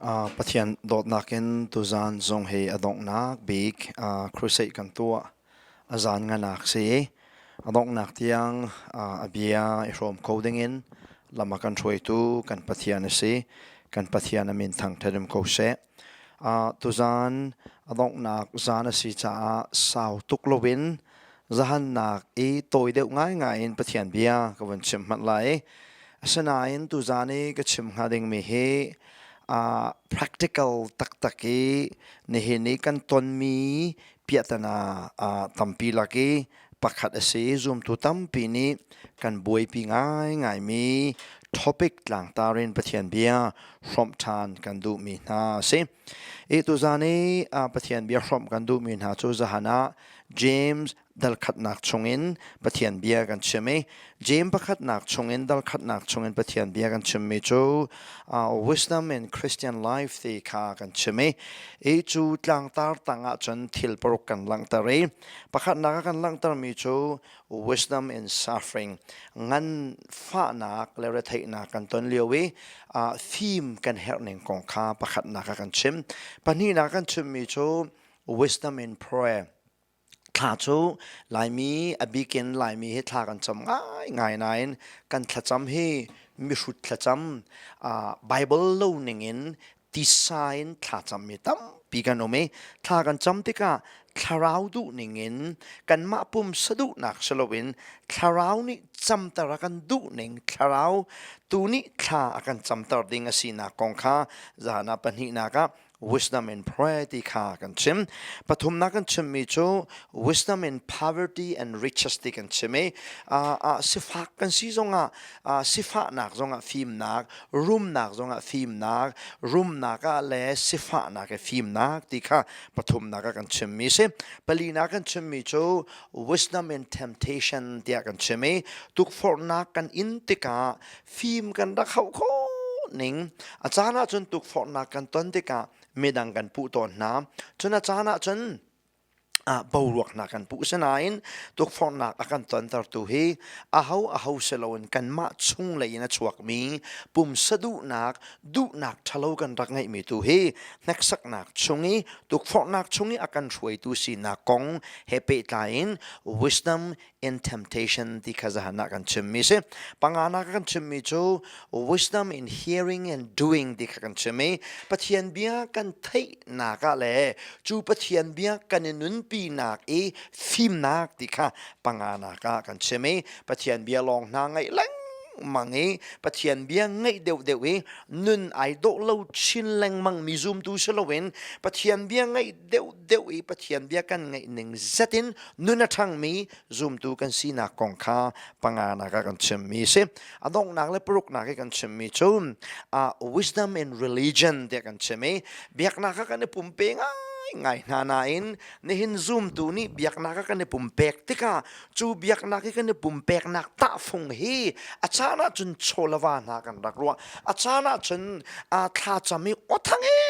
Pathian dot nakin tuzan zong he adong nak big crusade kan tua Zaannganak se adong nak tiang abia irom coding in lama kan troi tu kan pathian se kan pathian amin thang thadem ko se tuzan adong nak zana si cha sau tuk lovin Zaannganak e toi deuh ngai ngai in pathian bia ka wan chim mat lai asanain tuzani ka chim hading mi he practical tak-taki nihini kan ton mi piatana tampi lagi pakhat ase zoom tu tampi ni kan buai pi ngai ngai mi topic lang tarin pathian bia from tan kan du mi na se tu zani pathian bia from kan du mi na chu zahana James dal khat nak chungin pathian bia kan cheme James pakhat nak chungin dal khat nak chungin pathian bia kan cheme chu wisdom in Christian life the kha kan cheme chu tlang tar tanga chon thil porok kan lang tare pakhat nak kan lang tar mi chu wisdom in suffering ngan fa nak le thei na kan ton lewi theme kan herning kong kha pakhat nak kan chim pani na kan chim mi chu wisdom in prayer thla chu lai mi abikin lai mi he thla kan cham ngai nain kan thla cham hi mi hrut thla cham bible lo ningin design thla cham mi tam pi kan ome thla kan cham tika tharau du ningin kan ma pum sadu nak salowin tharau ni cham tara kan du ning tharau tu ni thla akan cham tar ding asina kongkha zana panhi na ka wisdom in prayer ti kha kan chim pathum na kan chim mi chu wisdom in poverty and riches ti kan chime sifa kan si zonga sifa nak zonga phim nak room nak zonga phim nak room naka le sifa nak phim nak ti kha pathum na kan chim mi se pali na kan chim mi chu wisdom in temptation ti kan chime tuk for na kan in ti ka phim kan da khau kho ning achana chun tuk for na kan ton ti ka medang kan pu ton na chuna chana chun bawruak na kan pu sanain tuk for na akan ton tar tu hi ahau selawin kan ma chung le ina chuak mi pum sadu nak du nak thalo kan rak ngai mi tu hi neksak nak chungi tuk for nak chungi akan throi tu si na kong hepe tain wisdom in temptation di khazahana kan chimmi se pangana kan chimmi chu wisdom in hearing and doing di kan chimmi pathian bia kan thei na ka le chu pathian bia kan nun pi nak e phim nak di kha pangana ka kan chimmi pathian bia long na ngai lang mangi pathian bia ngai deuh e nun ai do lo chin leng mang mi zoom tu salowen pathian bia ngai deuh e pathian bia kan ngai ning zatin nun athang mi zoom tu kan si na kong kha pangana ka kan chim mi se adong nak le pruk na kan chim mi chum wisdom in religion de kan chime biak na ka kan pumpe ngai nanain nihin zoom tu ni biak na ka kan pumpek tika chu biak na ka kan pumpek nak ta phung hi achana chun cholawa na kan rakwa achana chun tha chami othange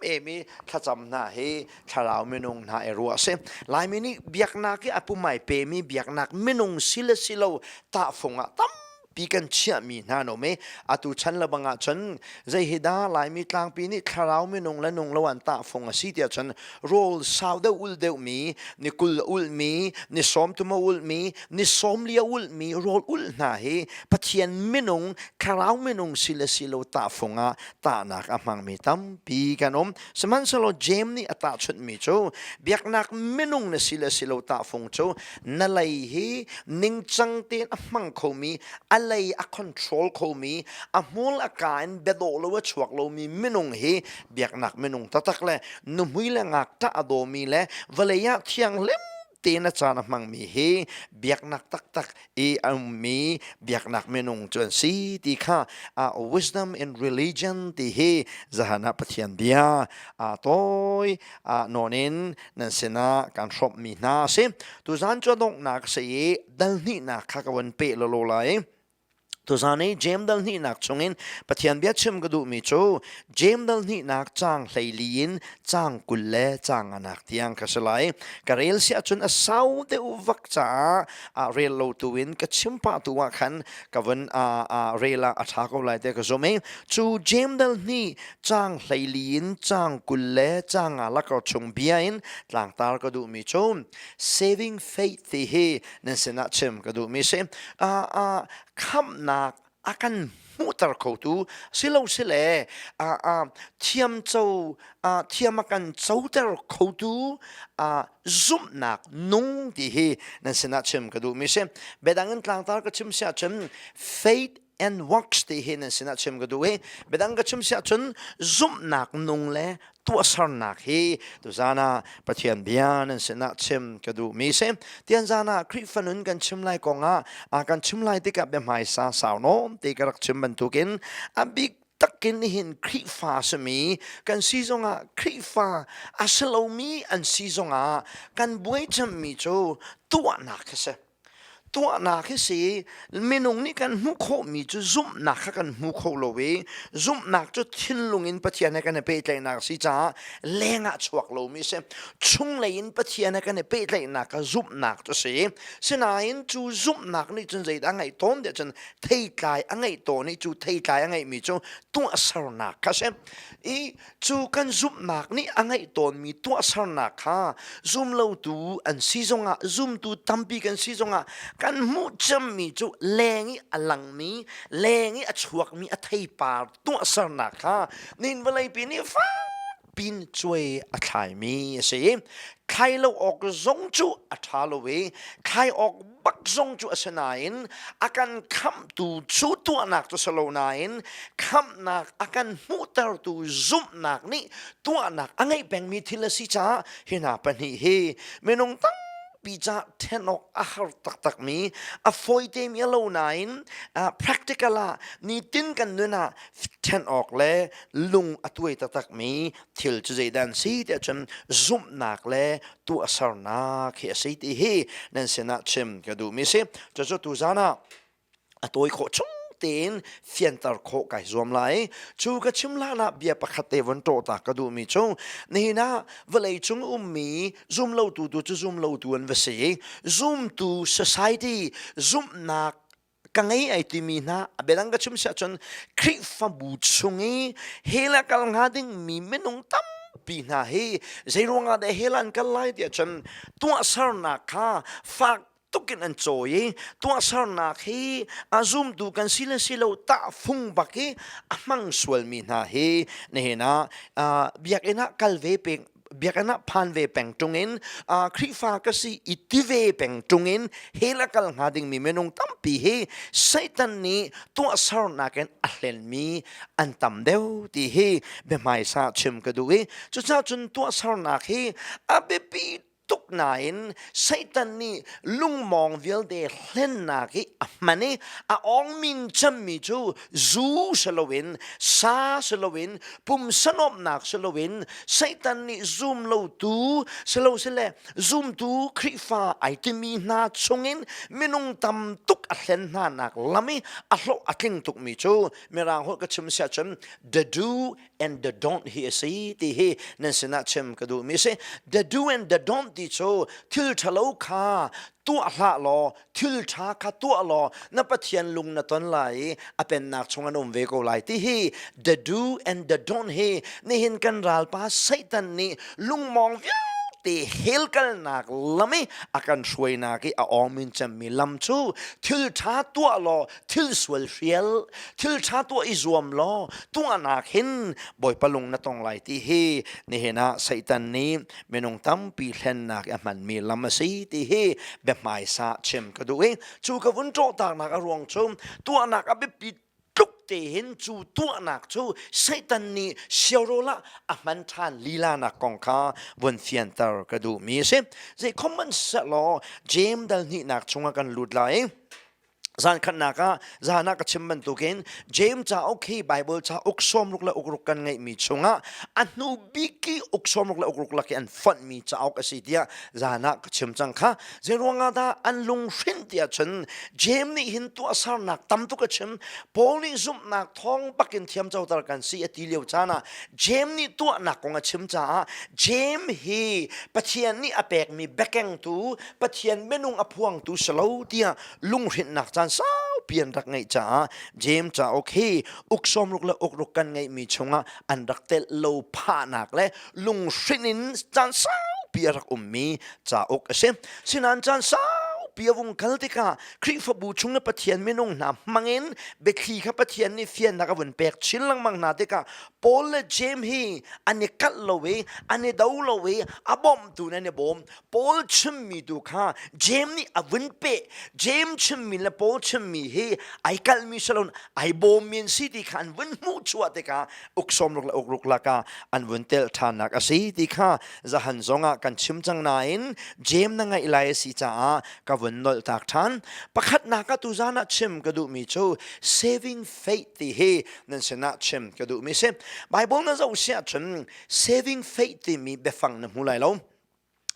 emi thacham na he tharau menung na erua se lai mini biak na ki apumai pe mi biak nak menung silo ta phunga tam pikan chia mi na no me atu chan la banga chan zai hida lai mi tlang pi ni tharau mi nong la nong lawan ta phong a si tia chan roll sau de ul de mi ni kul ul mi ni som tu ma ul mi ni som lia ul mi roll ul na he pathian mi nong tharau mi nong silo ta fonga ta nak amang mi tam pi kanom saman salo jem ni ata chut mi cho biak nak mi nong na silo ta phong cho na lai he ning chang ten amang kho mi lay a control ko mi a mol a kain bedolo wa chuak lo mi minung he biak nak minung tatak le numui le ngak ta adomi le valeya thiang lem tena chana mang mi he biak nak tak e mi biak nak minung chon si ti kha wisdom in religion ti he zahana pathian bia toy nonin nan sena kan shop mi na se tu zan chodong nak se dal ni na kha ka wan pe lo lai ตัวซานี่เจมดัลนี่นักชงอินปะเทียนเบียชิมกระดูมีโจเจมดัลนี่นักจางไหลลีนจางกุลเล่จางอนักที่ยังกระสลายกระเรลเสียจนสาวเดอุวักจ้าเรลโลตูวินกระชิมปะตัวขันกวันเรลาอัฐากเอาไลเตกระโจมจูเจมดัลนี่จางไหลลีนจางกุลเล่จางอลักกระชงเบียนหลังตากระดูมีโจ saving faith ที่เฮนั่นสินะชิมกระดูมีเสคำนักอากันมุตรเขาตูสิเราสิเลเทียมเจ้าเทียมกันเจ้าตรเขาตูซุ่มนักนุ่งที่เฮนั่นสินะชิมกระดูมิเสเบดังกันกลางตาก็ชิมเสียชิม faith and works ที่เฮนั่นสินะชิมกระดูเฮเบดังก็ชิมเสียชิมซุ่มนักนุ่งเล่ตัวสารนักเฮตัวจานาปะเทียนเบียนั่นสินะชิมกระดูมิเสเตียนจานาคริฟันุนกันชิมไลกงกันชิมไลติกับเบมายสาวโน้มติกับชิมบรรทุกินบิกตักกินหินคริฟ้าสมีกันซีซงคริฟ้าสโลมีอันซีซงกันบวยจำมีโจตัวนักเสตัวนักสิเมนงนี่กันมุขมีจุซุ่มนักกันมุขโลเวซุ่มนักจุทินลุงอินปะเทียนกันเปย์ใจนักสิจ้าเลงชวกโลมีเสชุงเลยอินปะเทียนกันเปย์ใจนักซุ่มนักจุสิสนาอินจูซุ่มนักนี่จนใจอังไงต้นเดียจนเทยกายอังไงตัวนี่จูเทยกายอังไงมีจูตัวสารนักเสจูกันซุ่มนักนี่อังไงตัวมีตัวสารนักฮะซุ่มเราดูอันซีซงซุ่มดูตั้มปีกันซีซงกันมุจมีจูแรงอลังมีแรงอชวกมีอไทยปาตัวสนักฮะนินเวลัยปีนี้ฟ้าปินช่วยอไทยมีสิใครเราออกซงจูอทาโลเวใครออกบักซงจูอสนายนอาการคำตูชูตัวนักตัวสโลนายนคำนักอาการมุตรตูซุมนักนี่ตัวนักอังไงแบ่งมีทิลสิจ้าเห็นหน้าปนีเฮเมนงตั้งปีจะเทนอกอาหารตักมีฟอยเตมีโลนายนpractical นี่ตินกันด้วยนะเทนออกเล่ลุงอตัวตักมีทิลจะใจดันซีเดี๋ยวจนซุ่มนักเล่ตัวสารนักเฮียสิที่เฮนั่นเสนาชิมก็ดูมิเสจะจะตัวจานะตัวโคชงเต็นเฟียนตร์โคไก่รวมไหลจูกชิมลานะเบียปะคเตวันโตตากระดูมีจงนี่นะเวลาจงมีซุ่มเล่าตัวจะซุ่มเล่าตัวอันเวสีซุ่มตัว society ซุ่มนักกังไอติมีนะเบลังกชิมเสียจนคริฟังบูชงเฮลักลังหาดิ้งมีเมนงตั้มปีน่าเฮใจรวงอาเดเฮลันกันไล่เดียจนตัวสารนักฮะฝากตุกินอันโจยตัวสารนักเฮอาซุมดูกันสิเลสิโลตาฟุงบักเฮมังสวลมีน่าเฮเนี่ยนะเบียกเอ็นะกัลเวเปงเบียกันนะพันเวแปงจงเงินคริฟ้าก็สิอิติเวแปงจงเงินเฮลักลหาดิ่งมีเมนงตั้มปีเฮไซตันนี้ตัวสารนักเอ็นอัลเลนมีอันตั้มเดียวที่เฮเบไม่ซาชิมก็ดูเฮจุดจ้าจนตัวสารนักเฮอาเบปีตุกนายนไซตันนี้ลุงมองวิลเดเล่นนักมันนี่องมินจำมีจูซูสโลวินซาสโลวินปุ่มสนอมนักสโลวินไซตันนี้ซูมโลตูสโลสเลซูมตูคริฟ้าไอติมีนาชงอินมินุงตำตุกอัลเลนนานักลามิอัลโลอักิงตุกมีจูมีรางหัวกระชิมเสียจม the do and the don't เฮียสิที่เฮนั่นสินะชิมก็ดูมีสิ the do and the don't ที่โชทิลทะเลาคาตัวละลอทิลชาคาตัวลอนับเทียนลุงนัตนไหลเป็นนักชงอนมเวโกไหลที่เฮ the do and the don't เฮนี่เห็นกันรัลป้าไซตันนี่ลุงมองวิตีเฮลกันนักลำไม่อาการช่วยนักอองมินจะมีลำชูทิลชาตัวลอทิลสวลเฟียลทิลชาตัวอิจวมลอตัวนักเห็นบ่อยปลุงนัตองไหลที่เฮนี่เห็นนะไซตันนี้เมนงตั้มปีเล่นนักมันมีลำสีที่เฮแบบไม่ซาเชมก็ดูเองจูกับวันโจตากนักรวงชมตัวนักอภิปิทุกเตหินจูตัวนักจูไซตันนี้เชียวโรละมันทานลีลานักกองข้าวันเฟียนตาร์ก็ดูมีเช่นใจคอมมันสลอเจมดัลนี่นักชงกันหลุดไหล zan khat naka zana ka chimban tukin James cha okay Bible cha oksom ruk la ukruk kan ngai mi chunga anu biki oksom ruk la ukruk la ki an fun mi cha ok asitia zana ka chim chang kha zeronga da an lung shin tia chen James ni hin tu asar nak tam tu ka chim poli zum nak thong pakin thiam chau tar kan si ati leu chana James ni tu nak konga chim cha James hi pathian ni apek mi bekeng tu pathian menung aphuang tu salo tia lung hin nak sao pian rak ngai cha James cha okay uksom ruk la ukruk kan ngai mi chunga an rak tel lo pha nak le lung shinin chan sao pia rak ummi cha ok ase sinan chan sao piawung kaltika kri fabu chunga pathian menung na mangin bekhi kha pathian ni fian na ka bun pek chilang mang na te ka Paul le James hi ane kat lowe ane dau lowe abom tu na ne bom Paul chimmi tu kha James ni avun pe James chimmi le Paul chimmi he ai kal mi salon ai bom min city khan vun mu chua te ka uksom ruk la ka an vun tel thanak asi ti kha zahan zonga kan chim chang nain James na nga ilai si cha ka vun nol tak than pakhat na ka tu zana chim ka du mi chu saving faith ti he nan sena chim ka du mi se Bible na zo sia chen saving faith ti mi be fang na mulai lo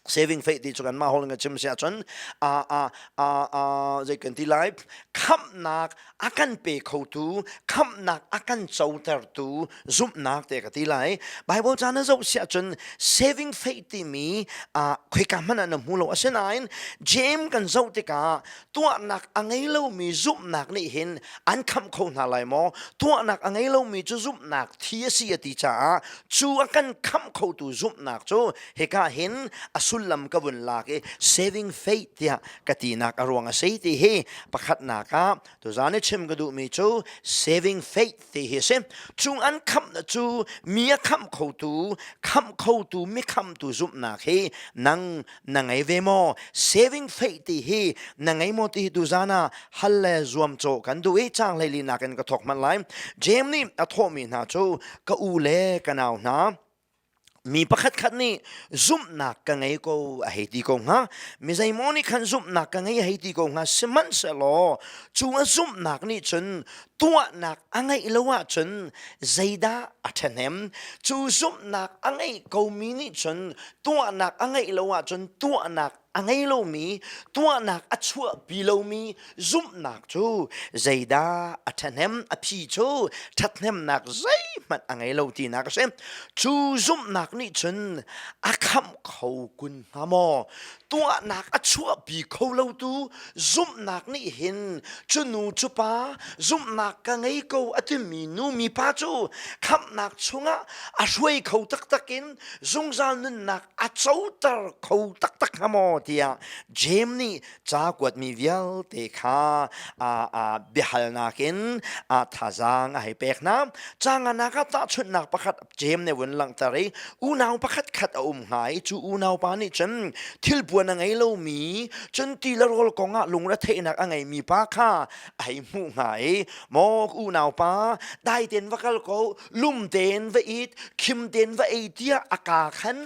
saving faith ti chukan ma holding a chim sia chen zai kan ti lai kham nak akan pe kho tu kham nak akan chautar tu zum nak te ka ti lai Bible jana zo sia chen saving faith ti mi khoi ka man na mulo asenain James kan zo te ka tu nak angai lo mi zum nak ni hin an kham kho na lai mo tu nak angai lo mi chu zum nak thi si ti cha chu akan kham kho tu zum nak chu he ka hin asulam ka bun la ke saving faith ya katina ka ruang sei ti he pakhat na ka to zane chim ga du mi chu saving faith ti he se chung an kham na chu mi kham kho tu mi kham tu zum na he nang nangai ve mo saving faith ti he nangai mo ti du zana halle zuam cho kan du e chang le li na kan ka thok man lai James ni a tho mi na chu ka u le ka naw na mi pakhat khat ni zum nak ka ngai ko a heti ko nga mi zai moni khan zum nak ka ngai heti ko nga siman se lo chu a zum nak ni chun tua nak angai ilawa chun zaida athanem chu zum nak angai ko mi ni chun tua nak angai ilawa chun tua nak angai lo mi tua nak achua bi lo mi zum nak chu zaida athanem aphi chu thatnem nak zai mat angai lo ti nak se chu zum nak ni chun akham khau kun hamo tua nak achua bi kho lo tu zum nak ni hin chunu chupa zum nak ka ngai ko atimi nu mi pa chu kham nak chunga a shwei kho tak takin zung zan nak a chau tar kho tak tak hamo tia James ni cha kwat mi vial te kha bihal nakin thazang a hepek na changa naka ta chut nak pakhat James ne won lang tari unaw pakhat khat ngai chu unaw pa ni chen thil buan ngai lo mi chen ti la rol ko nga lung ra the nak angai mi pa kha ai mu ngai mo unaw pa dai ten vakal ko lum ten va it kim ten va e tia aka khan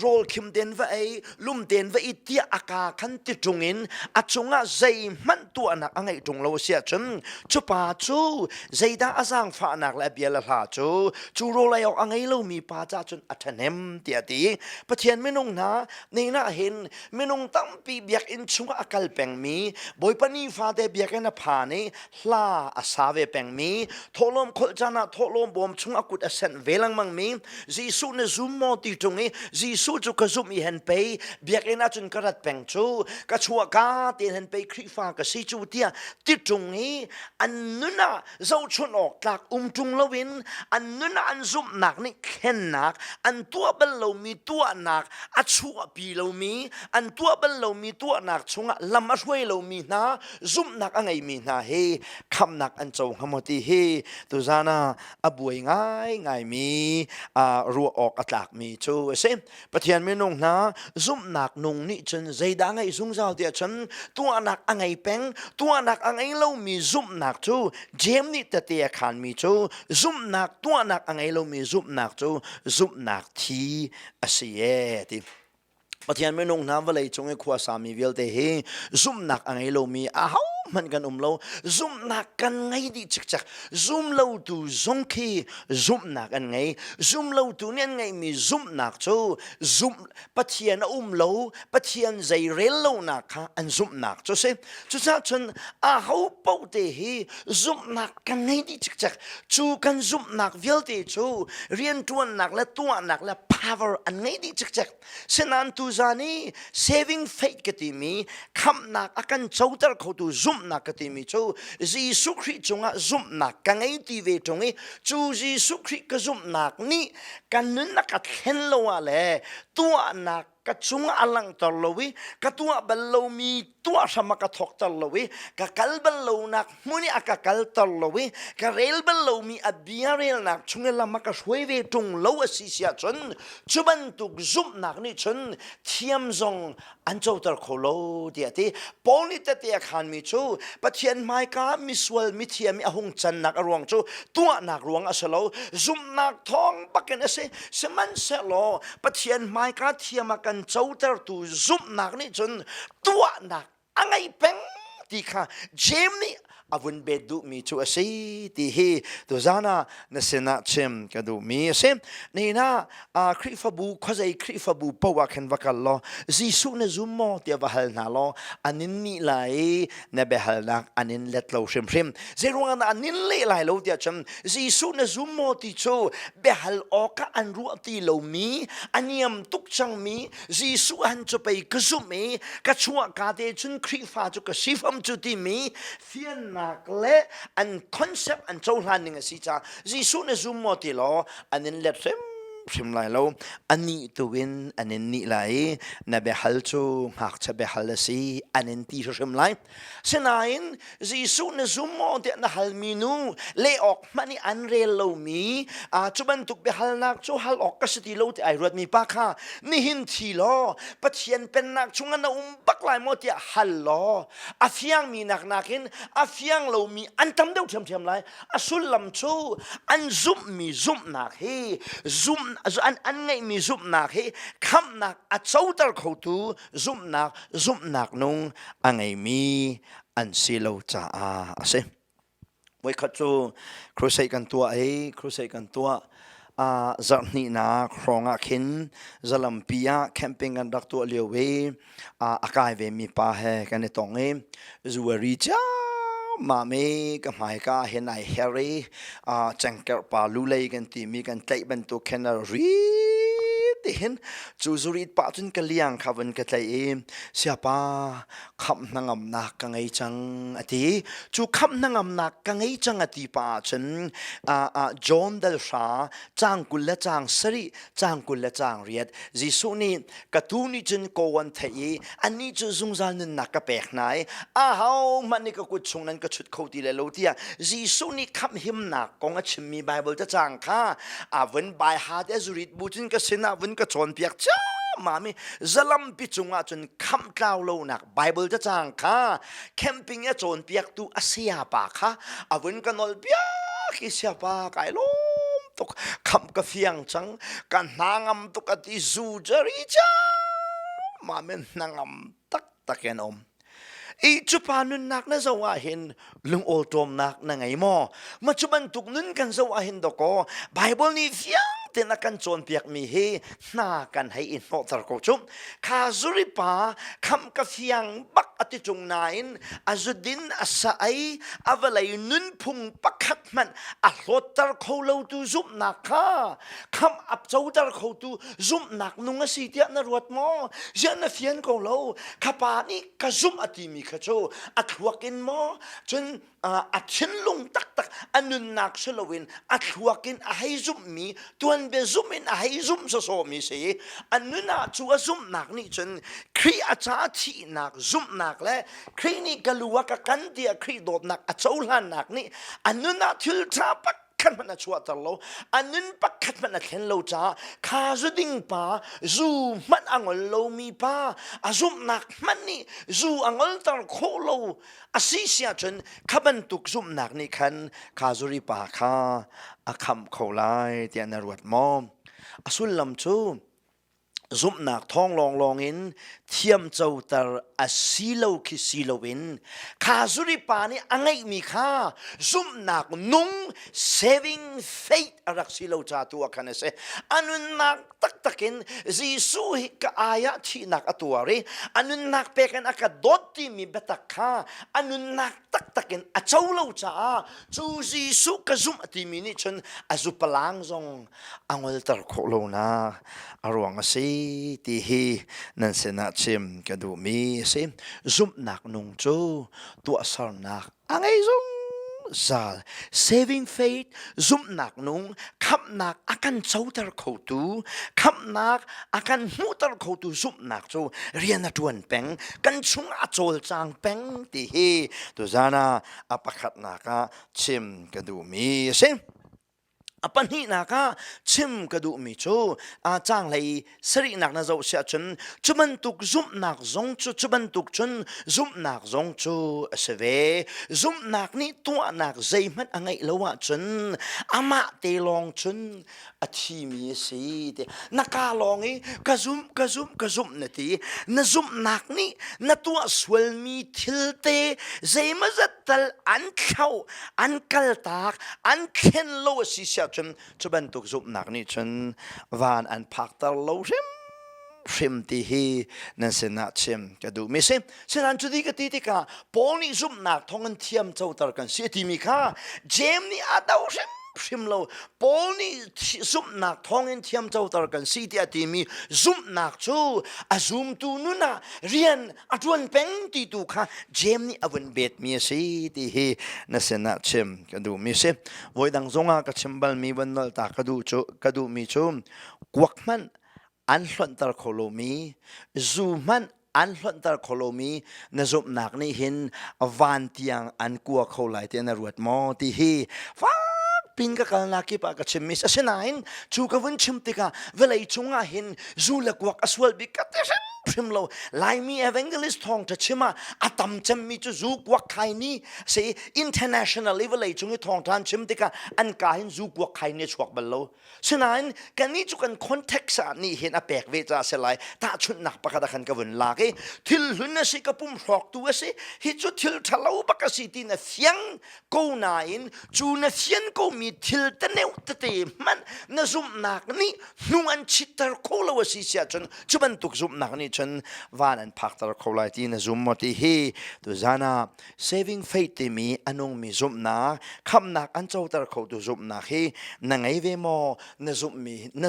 rol kim ten va e lum ten va it tia aka khan ti tungin achunga zai man tu anak angai tung lo sia chen chupa chu zaida azang fa nak la biala ha chu ro la yo angai lo mi pa cha chun athanem tia ti pathian menung na nei na hin menung tam pi biak in chunga akal peng mi boy pani fa de biak na pha ni hla asave peng mi tholom khol chana tholom bom chunga kut asen velang mang mi jisu ne zum mo ti tungi jisu chu ka zum i hen pe biak ena chun karat peng chu ka chua ka te hen pe khri fa ka si chu tia ti tungi annuna zo chun ok tak tung lowin annuna an zum nak ni khen nak an tua bel lo mi tua nak a chua pi lo mi an tua bel lo mi tua nak chunga lam a shwei lo mi na zum nak angai mi na he kham nak an chou hamoti he tu zana abuai ngai mi ru ok atlak mi chu se pathian menung na zum nak nung ni chen zaida ngai sung zau tia chen tua nak angai peng tua nak angai lo mi zum nak chu jem ni ta te khan mi chu zum nak tua nak angai lo mi zum nak chu zum nak thi asie ti pathian menung na valai chunge khwa sami vel te he zum nak angai lo mi a hau มันกันโลซุ่มหนักกันไงดิจักซุ่มเราตูซงคีซุ่มหนักกันไงซุ่มเราตูเนี่ยไงมีซุ่มหนักโจซุ่มปะเทียนเราปะเทียนใจเรลเราหนักค่ะอันซุ่มหนักโจเซ่จุดนั้นจนเขาเป้าเตะซุ่มหนักกันไงดิจักจูกันซุ่มหนักเวลเตะโจเรียนตัวหนักและตัวหนักและ power อันไงดิจักเช่นนั้นตูจานี่ saving faith กติมีคำหนักอาการเจ้าตระเขาตูซุ่มหนักกติมีโจจีสุคริจงะซุ่มหนักกันไงตีเวทงไงจูจีสุคริก็ซุ่มหนักนี่กันนึกนักเห็นเราอะไรตัวหนักก็จุงอลังตลวิก็ตัวบัลลูมีตัวสมกทอกตลวิก็กัลบัลลูนักมุนีอากากัลตลวิก็เรลบัลลูมีอบียเรลนักจุงเอลามักช่วยเวทงโลอสิเสียจนจุบันตุกซุ่มหนักนี่จนเทียมซงอันเจ้าตระโคโลเดียที่ปอนิตเตียขันมีจูปะเทียนไมกามิสวลมิเทียมีอหงจันนักรวงจูตัวนักรวงอสโลซุ่มนักทองปักกันเสสมันเสโลปะเทียนไมกาเทียมกันเจ้าตระตูซุ่มนักนี่จนตัวนักอังไงเป็นที่ข้าเจมนี่อวุนเบดูมีชัวสิที่เฮตัวจานาเนสนาเชมก็ดูมีเซมนี่นะคริฟบูข้าใจคริฟบูปวากันวักลอจิสุเนซุมโมเตียบฮัลนาลออันนี้ไหลเนเบฮัลนักอันนี้เล็ดเราเชมเชมเจรุงอันนี้เล่ไหลเราเดียชมจิสุเนซุมโมติโชเบฮัลออกอันรู้ตีเรามีอันนี้มตุกจังมีจิสุอันจะไปกษุมีกชัวกาเดชุนคริฟาจุกสิฟมจุติมีเฟียนนักเล่อันคอนเซปต์อันเจ้าหน้าหนึ่งสิจ้าจิสุเนซุมโมติโลอันนี้เล็ดเชมชิมไลโลอันนี้ตัววินอันนี้ไลนับเบฮัลจูหักจะเบฮัลสีอันนี้ที่ชิมไลเสนาอินจิสุเนซุมโมเดนฮัลมินูเล่ออกมันนี่อันเรลโลมีจุบันตุกเบฮัลนักจูฮัลออกก็สติโลที่ไอรถมีปากค่ะนี่หินทีโลปัจเจียนเป็นนักชุงอันบักไลโมที่ฮัลโลอาฟิยังมีนักอินอาฟิยังโลมีอันทำเดียวเทียมไลอาสุลลัมจูอันซุมมีซุมนักเฮซุมอันไงมีซุ่มนักเฮคำนักอัดเจ้าตระเขาตูซุ่มนักนงอันไงมีอันสิโลจ้าเสไว้ขัดจูครูใส่กันตัวครูใส่กันตัวจัดนี่นะครองขินจัลลัมปียแคมปิ้งกันดักตัวเลี้ยวเวอากาศเวมีป่าแห่กันในตรงจูเวรีจ้ามาเมก็หมายก็เห็นไอเฮรีจังเกิดป่าลุเลยกันที่มีกันใจบรรทุกแค่นั้นรีดเห็นจูจูรีดป่าจนกระเลียงขับวันกระใจเสียป่าขับนั่งอำนักกังไอจังอติจูขับนั่งอำนักกังไอจังอติป่าจนจอมเดลชาจางกุลและจางสรีจางกุลและจางเรียดจิสุนีกระตูนี่จนโกวันเทยอันนี้จูซุงซานึนนักกระเปกไหนเฮามันนี่ก็กุศลนั้นก็ชุดเขาตีเลยโลเทียจิสุนี่ขับหิมนักกองชิมมีไบเบิลจะจางค่ะวันไบฮาร์ดเอซูริดบูจินก็เสนาวันก็จอนเปียกจ้ามามีจัลลัมปิจงอาจนคำกล่าวโลนักไบเบิลจะจางค่ะแคมปิ้งเอจอนเปียกตูอาเซียปากค่ะวันก็นอลเปียกอิเซียปากไอโลตุกคำกระเฟียงจังกันนางมตุกติจูจริจ้ามามีนางมตักตะเกนอมอีจุปานุนนักนะสวาเห็นลุงโอตมนักนั่งไงมอมาจุบันตุกนุนกันสวาเห็นดอกไบเบิลนี่เฟียงเตนักกันจวนเปียกมีเฮนากันให้อินโนตระโกจุมคาซุริปาคำกะเฟียงบักอติจงนายนอาจุดินอาศัยอาวลัยนุนพุงปักขัดมันอัลโลตระโคเลวตูจุมนักค่ะคำอับเจ้าตระโคตูจุมนักนุงสิเดียนรวดมอเจนเฟียนโคเลวข้าปานี่กะจุมอติมีข้าโจอัดหัวกินมอจนอัดชินลงตักอันนุนนักสลวินอัดหัวกินให้จุมมีตัวเบซุมินให้ซุมโซมีเสียอันนู้นชัวซุมนักนี่จนครีอาจารย์ที่นักซุมนักและครีนี่กลัวกันเดียครีโดดนักอาจารย์นักนี่อันนู้นทิลทราปักขันมันชัวตลอดอันนั้นปักขันมันเห็นโลจ้าข้าจะดิ้งป้าซูมันอังโลมีป้าอาซุมนักมันนี่ซูอังตร์โคโลอาศิเสียจนขับันตุกซุมนักนี่ขันข้าจุริป้าข้าอาคำโคไลเตียนรวดมอมอสุลลัมจู zoom nak thong long in thiam chau tar a silo ki silowin khazuri pani angai mi kha zoom nak nung saving faith arak silo cha tu akhanase anun nak tak takin jisu hi ka aya thi nak atuare anun nak peken aka dotti mi betakha anun nak tak takin a chaulo cha chu jisu ka zoom ati mi ni chun azupalang zong angol tar kholo na arwang ase ti hi nan sena chim ka du mi se zum nak nung chu tu asar nak angai zung zal saving faith zum nak nung khap nak akan chautar khotu khap nak akan mutar khotu zum nak chu rian tuan peng kan chung a chol chang peng ti hi tu zana apakhat naka chim ka du mi se apan hi naka chim kadu mi chu a chang lei sari nak na zo sia chun chuban tuk zum nak zong chu chuban tuk chun zum nak zong chu aseve zum nak ni tu nak zai man angai lowa chun ama te long chun a thi mi si te naka long i ka zum na ti na zum nak ni na tu swel mi thil te zai ma zatal an khau an kal tak an khen lo si sia chuban tuk zup nak ni chun van an pak tar lo rim ti hi nan sena chim ka du mi se senan chu di ka ti ka poni zup nak thong an thiam chau tar kan si ti mi kha jem ni adau rim lo poni zup nak thong an thiam chau tar kan si ti ati mi zup nak chu a zoom tu nu na rian atun peng ti tu kha jem ni awen bet mi si ti hi na sena chim ka du mi se voi dang zonga ka chimbal mi banal ta ka du mi chu kwakman an hlon tar kholomi zuman an hlon tar kholomi na zup nak ni hin avan tiang an kwa kholai te na ruat mo ti hi fa pinga kal na ki pa ka chimis asinain chu ka win chimtika velai chunga hin zula kwak aswal bi ka primlo lai mi evangelist thong ta chima atam cham mi chu zu kwak khai ni se international level ai chung thong tan chim tika an ka hin zu kwak khai ne chwak ballo sinain kan ni chu kan context a ni hin a pek ve cha se lai ta chun nak pa ka da khan ka win la ke thil hun na se ka pum rok tu se hi chu thil thalo ba ka si ti na fiang ko na in chu na fian ko mi thil ta neu ta te man na zum nak ni nu an chitar ko lo si sia chun chuban tuk zum nak ni chun van an paktar kholai ti na zum moti hi tu zana saving faith ti mi anong mi zum na kham nak an chau tar kho tu zum na hi na ngai ve mo na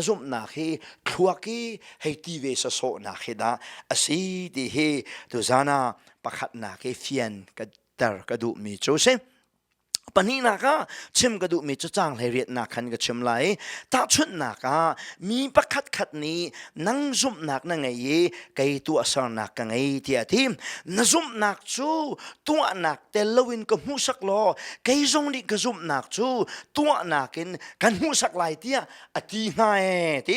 zum na hi thuaki hei ti ve sa so na hi da asi ti hi tu zana pakhat na ke fian ka tar ka du mi chu se pani naka chim ka du mi chu chang lai riat na khan ka chim lai ta chut naka mi pakhat khat ni nang zum nak na ngai kai tu asar nak ka ngai ti athi na zum nak chu tu nak te lowin ka mu sak lo kai zong ni ka zum nak chu tu nakin kan mu sak lai tia ati ngai ti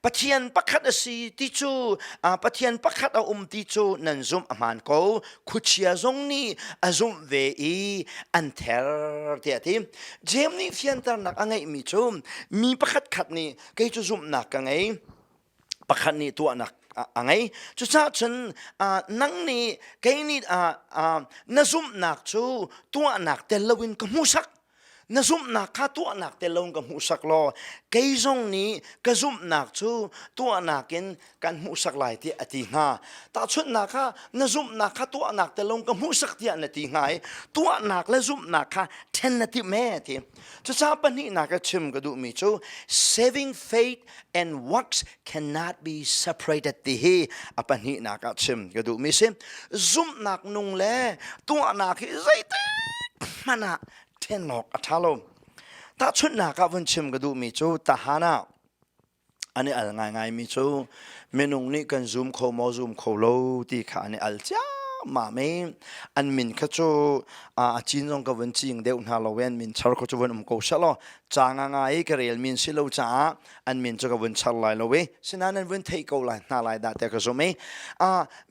pathian pakhat asi ti chu pathian pakhat a ti chu nan zum aman ko khuchia zong ni azum ve I an ther ti ati jem ni fian tar nak angai mi chu mi pakhat khat ni kai chu zum nak ka ngai pakhat ni tu nak angai chu cha chen nang ni kai ni na zum nak chu tu nak te lowin ka musak na zum nak kha tu nak te lowin ka musak lo kai zong ni ka zum nak chu tu nakin kan musak lai ti ati nga ta chut nak kha na zum nak kha tu nak te lowin ka musak ti an ti ngai tu nak le zum nak kha ten na ti me ti chu cha pa ni nak ka chim ka du mi chu saving faith and works cannot be separated ti hi apa ni nak ka chim ka du mi se zum nak nung le tu nak hi zai te mana ten nok athalo ta chut na ka vun chim ka du mi chu ta hana ani al ngai mi chu menung ni kan zoom kho mo zoom kho lo ti kha ani al cha ma me an min kha chu a chin jong ka vun ching deu na lo wen min char kho chu vun ko sha lo changa ngai ka rel min si lo cha an min chu ka vun chal lai lo we sinan an vun thei ko lai na lai da te ka zo me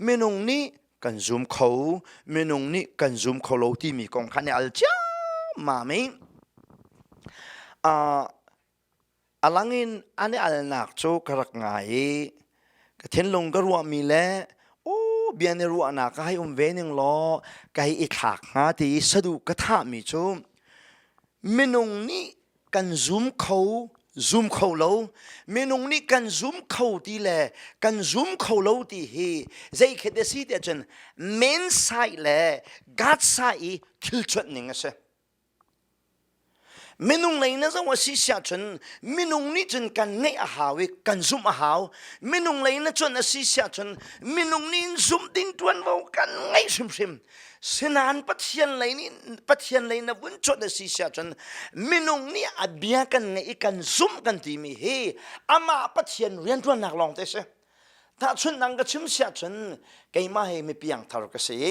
menung ni kan zoom kho menung ni kan zoom kho lo ti mi kong kha ni al cha mami alangin ane al nak chu karak ngai เทียนลงก็รัวมีแล้วโอ้เบียนในรัวนักก็ให้เวนึงล้อก็ให้อีกหักหาที่สะดุกระทะมีจูเมนงนี้กันzoomเขาโลเมนงนี้กัน zoom เขาที่แหละกัน zoom เขาโลที่เฮใจแค่เดสิเดจนเมนไซแหละกัดไซทิลชดหนึ่งเสเมนุงเลยนะจ๊ะว่าสิเสียจนเมนุงนี้จนกันไงอาหารกันซุ่มอาหารเมนุงเลยนะจนสิเสียจนเมนุงนี้ซุ่มดิ้งตัวนว่ากันไงซิมสนานปัทยันเลยนี่ปัทยันเลยนะวันจนสิเสียจนเมนุงนี้อาเบียกันไงกันซุ่มกันที่มีเฮอามาปัทยันเรียนตัวนักลองเตะถ้าชนนังก็ชิมเสียจนไกมาให้ไม่เปียงทารุกเสีย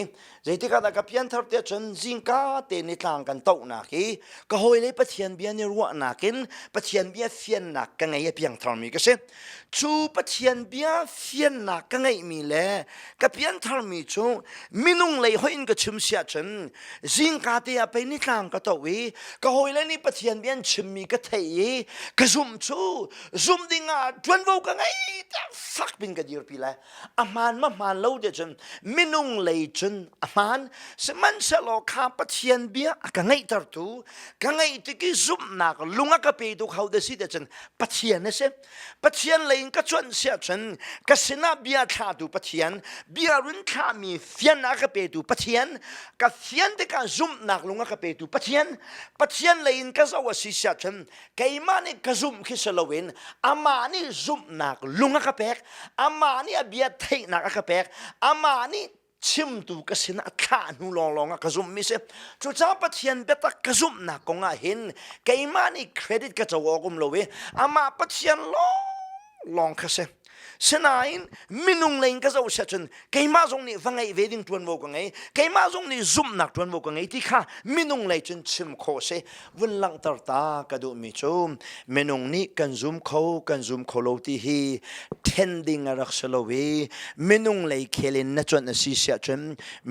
ใจที่กาดกับเปียงทารุเตจนจิงกาเตนิทางกันโตนักฮีก็หอยเลยปัทยันเบียนรัวนักินปัทยันเบียเฟียนนักกันไงเปียงทารุมีก็เสียชูปัทยันเบียเฟียนนักกันไงมีแลกับเปียงทารุมีชูมินุงเลยหอยก็ชิมเสียจนจิงกาเตียไปนิทางกันโตวีก็หอยเลยนี่ปัทยันเบียนชิมมีก็เทยก็ซุ่มชูซุ่มดิ่งอ่ะจวนวูกันไงฟักบินกันดีปีละอามันมาเล่าเดจนมินุงเลยจนอามันสมันเสลอคาปัทยันเบียกันไงตรตูกันไงที่กิซุ่มนักลุงก็ไปดูเขาเดสิเดจนปัทยันเสปัทยันเลยก็ชวนเสียจนก็สนาเบียขาดูปัทยันเบียรุนขามีเฟียนนักไปดูปัทยันก็เฟียนที่ก็ซุ่มนักลุงก็ไปดูปัทยันเลยก็จะว่าสิเสียจนไกมานี่ก็ซุ่มคิสลาวินอามานี่ซุ่มนักลุงก็ไปอามานี่เบียเทนักก็ไปอามานี่ชิมดูก็สินะข้านูลองก็ซุ่มมิเสจุดจ้าปัทยันเบตักก็ซุ่มนักก็ง่ายเห็นไกมานี่เครดิตก็จะวอกุมโลเวอามาปัทยันลองก็เสสนายมินุงเลงก็จะอุตส่าห์ไกมาตรงนี้ฟังไงเวดิ้งทวนโวกังไงไกมาตรงนี้ซุ่มนักทวนโวกังไงที่ข้ามินุงเลยจนชิมโคเสวันหลังตาตากระดูมิจูมินุงนี้กันซุ่มเขาโลที่ฮีเทนดิ้งรักษาโลเวมินุงเลยเคลินนัจวนสิเสียจน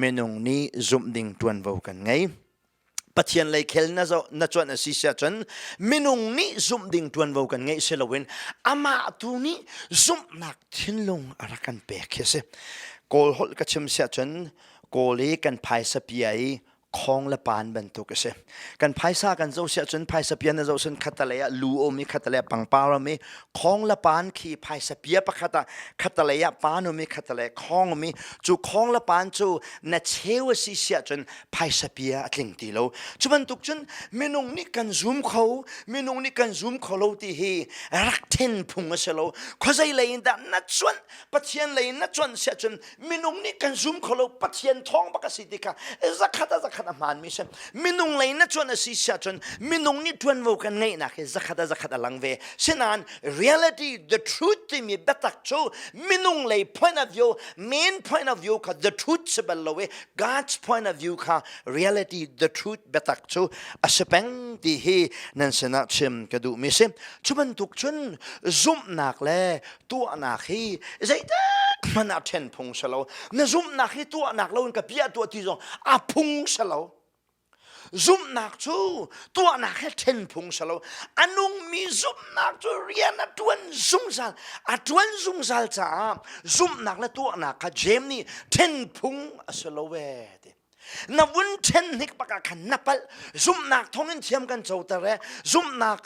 มินุงนี้ซุ่มดิ้งทวนโวกังไงปัทยันเลยเคลน่าจวนสิเสียจนมินุงนี้ซุ่มดิ่งทวนวูกันไงเสลวินอามาตัวนี้ซุ่มนักทิ้งลงอะไรกันเปกเสโกลฮอลกัชิมเสียจนโกลีกันพายสเปียของละปานบรรทุกเสกันพายซากันเจ้าเสียจนพายสเปียนเจ้าเส้นขัดเลยลูโอมีขัดเลยปังปารามีของละปานขี่พายสเปียปะขัดเลยปานุมีขัดเลยของมีจูของละปานจูนัดเชวสิเสียจนพายสเปียทิ้งตีโลจูบรรทุกจนเมนุงนี่กันซูมเขาเมนุงนี่กันซูมเขาโลที่เฮรักเทนพุงเสโลข้อใจเลยดันนัดชวนปัจเจียนเลยนัดชวนเสียจนเมนุงนี่กันซูมเขาโลปัจเจียนท้องบักสิติกาจะขัดอามันมิเชมินุงเลยนะจวนสิเสียจนมินุงนี่ทวนวูกันไงนะคือจะขัดลังเวฉะนั้น reality the truth ที่มีบัตักจูมินุงเลย point of view main point of view ค่ะ the truth สบลเว God's point of view ค่ะ reality the truth บัตักจูอาสเปงที่เฮนั่นสนะชิมกระดูมิเชชุบันทุกชนซุ่มนักเลยตัวนักฮีใจเด็กมันอาเทนพุงเสลาเนี่ยซุ่มนักฮีตัวนักเรากับเปียตัวที่จงอาพุงเสลาซุ่มนักจูตัวนักให้เทนพุงเสลาอันนุ่งมีซุ่มนักจูเรียนตวนซุ่มซัลตวนซุ่มซัลจ้าซุ่มนักและตัวนักกับเจมนี่เทนพุงเสลาเวดนับวันเทนนิกปากกันนับไปซุ่มนักท้องเงินเทียมกันโจตระซุ่มนัก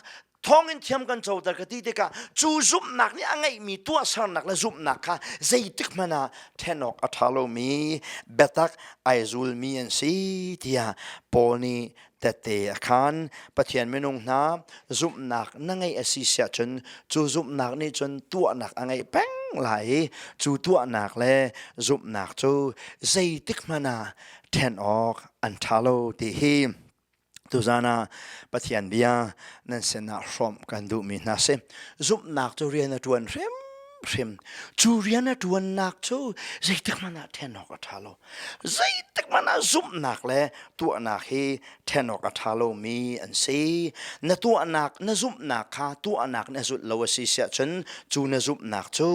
ท้องเงินเทียมกันโจตระก็ที่เด็กจูซุ่มนักนี่อังไงมีตัวสารนักและซุ่มนักค่ะใจตึกมันนะเทนออกอัฐาโลมีเบตักไอซูลมีอันซีที่ปอนีแต่เตะขันปัจเจียนเมนุงน้ำซุ่มนักนั่งไงสิเสียจนจูซุ่มนักนี่จนตัวนักอังไงแป้งไหลจูตัวนักเลยซุ่มนักจูใจตึกมันนะเทนออกอันทาโลที่ฮีตุจานาปัทยันเบียนั่นเสนาชมกันดูมีนาเซซุปนักจูเรียนตวนเร็มจูเรียนตวนนักจูใจตึกมันเทนอกอัฐาโลใจตึกมันซุปนักเลยตัวนักเฮเทนอกอัฐาโลมีอันซีนตัวนักนซุปนักค่ะตัวนักนสุดลาวสิเสียจนจูนซุปนักจู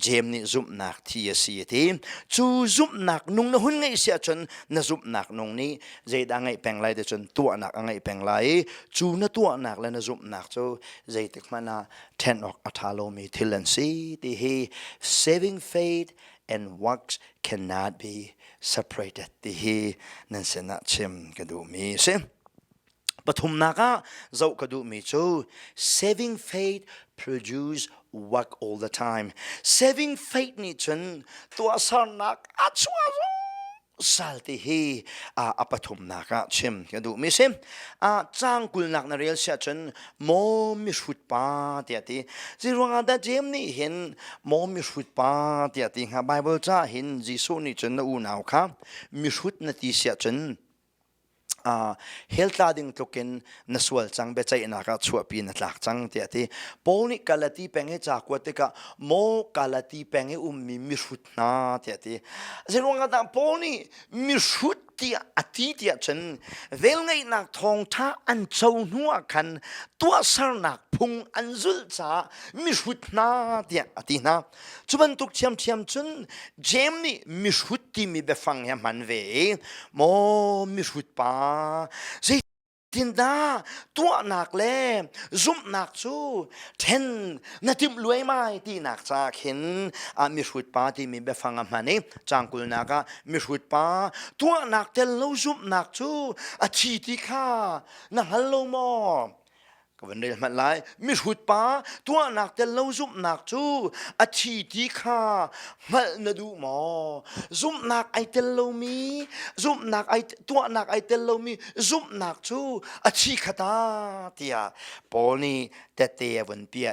เจมนี่ซุปนักที่สีทีจูซุปนักนุ่งนหุ่นไงเสียจนนซุปนักนุ่งนี้ใจดังไงแปลงไรเดจนตัวนักอังไงแปลงไรจูนตัวนักและนซุปนักจูใจตึกมันเทนอกอัฐาโลมีทิลันซีที่ he saving faith and works cannot be separated ti hi nan se na chem ka du mi se pathum na ka zo ka du mi chu saving faith produce work all the time saving faith ni chun to asar nak achwa salti hi apathum naka chim kadu mi sim chang kul nak na real sia chen mo mi shut pa ti ati zirwanga da jem ni hin mo mi shut pa ti ati ha bible cha hin jisu ni chen na u naw kha mi shut na ti sia chen health ding token naswal chang be chai na ka chua pi na tlak chang ti ati poni kalati penge cha ko te ka mo kalati penge mi mi shut na ti ati zirwanga da poni mi shut ti ati ti chen vel ngai nak thong tha an chau nuwa khan tua sar nak phung an zul cha mi shut na ti ati na chuban tuk chiam chiam chun jem ni mi shut ti mi be fang ya man ve mo mi shut pa tinda tua nak le zum nak chu ten natim luai mai ti nak cha khin mi shut pa ti mi be fanga mani changkul naka mi shut pa tua nak tel lo zum nak chu a chi ti kha na hallo moวันนี้มันไล่มิสุดป้าตัวนักแต่เราซุ่มนักจูอาชีที่ข้ามันน่าดูหมอซุ่มนักไอเตลเรามีซุ่มนักไอตัวนักไอเตลเรามีซุ่มนักจูอาชีขตาเตียปอนี่แต่เตียวันเปีย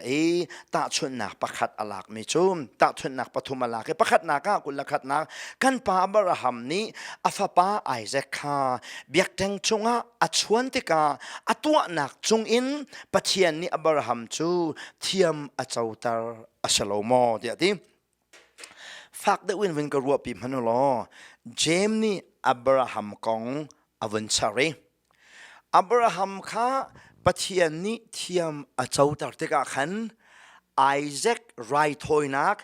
ตาชนนักประคัดอลักไม่จุมตาชนนักปฐุมอลักประคัดนักกุลคัดนักกันป้าอับราฮัมนี้อาฟาป้าไอเซคาเบียกแทงจงอาชวนติกาอตัวนักจงอินปัจเจียนนี่อับราฮัมจูเทียมอาเจ้าตาอัชโลมอเดียดีฝากได้วินกรัวปีมันล้อเจมนี่อับราฮัมกองอวันชารีอับราฮัมข้าปัจเจียนนี่เทียมอาเจ้าตาติกาขันไอแซคไรทอยนัก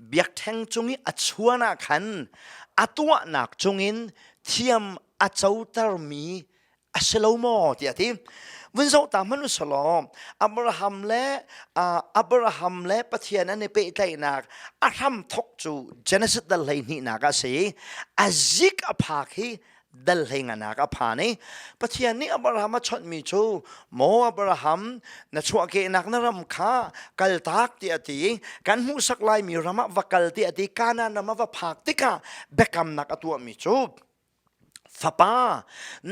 เบียกแทงจงนี้อาชวนักขันอตัวนักจงอินเทียมอาเจ้าตามีอัชโลมอเดียดีวันเสาร์ตามมนุษย์ลอมอับราฮัมและปะเทียนนั้นในเปิดใจนักอารัมทกจูเจเนซิสดัลเลยนี่นักเสียอาซิกอภาคีดัลเลยนักอภานี่ปะเทียนนี่อับราฮัมชดมีจูโมอับราฮัมนัชวเกนักนรำค้ากัลตักที่อดีกันหูสักลายมีรำวักัลที่อดีกานันรำวัภาคติกาเบกำนักตัวมีจูฝาป้า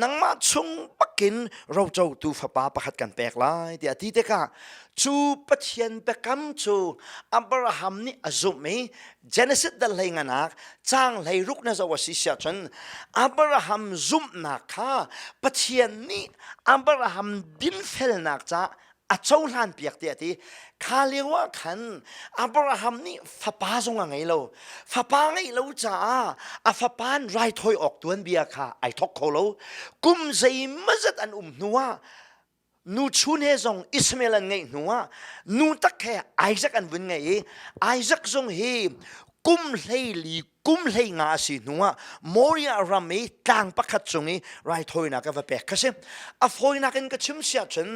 นังมาชงปักกินเราเจ้าตูฝาป้าประคัดกันแปลกลายแต่ที่เด็กอะจูปะเทียนเปกำจูอับราฮัมนี่อาจุมีเจเนซิสดัลเลยงันักจ้างเลยรุกนะจะว่าสิเสียจนอับราฮัมจุมนักค่ะปะเทียนนี่อับราฮัมดินเฟลนักจ้าอาเจ้าหลานเปียกเดียดีข้าเรียกว่าขันอับราฮัมนี่ฟ้าป้าทรงไงเราฟ้าป้าไงเราจ้าฟ้าป้าไรถอยออกตัวเบียค่ะไอทอกเขาเรากุมใจมัจจันนัวนูชุนเฮซงอิสมาเอลไงนัวนูตักแค่ไอซักอันวันไงไอซักทรงเฮกุมเลยลีกุมเลยงาสินัวมอริอารามีต่างประคัดจงไรถอยนักว่าเปกใช่ฟอยนักเองก็ชิมเสียจน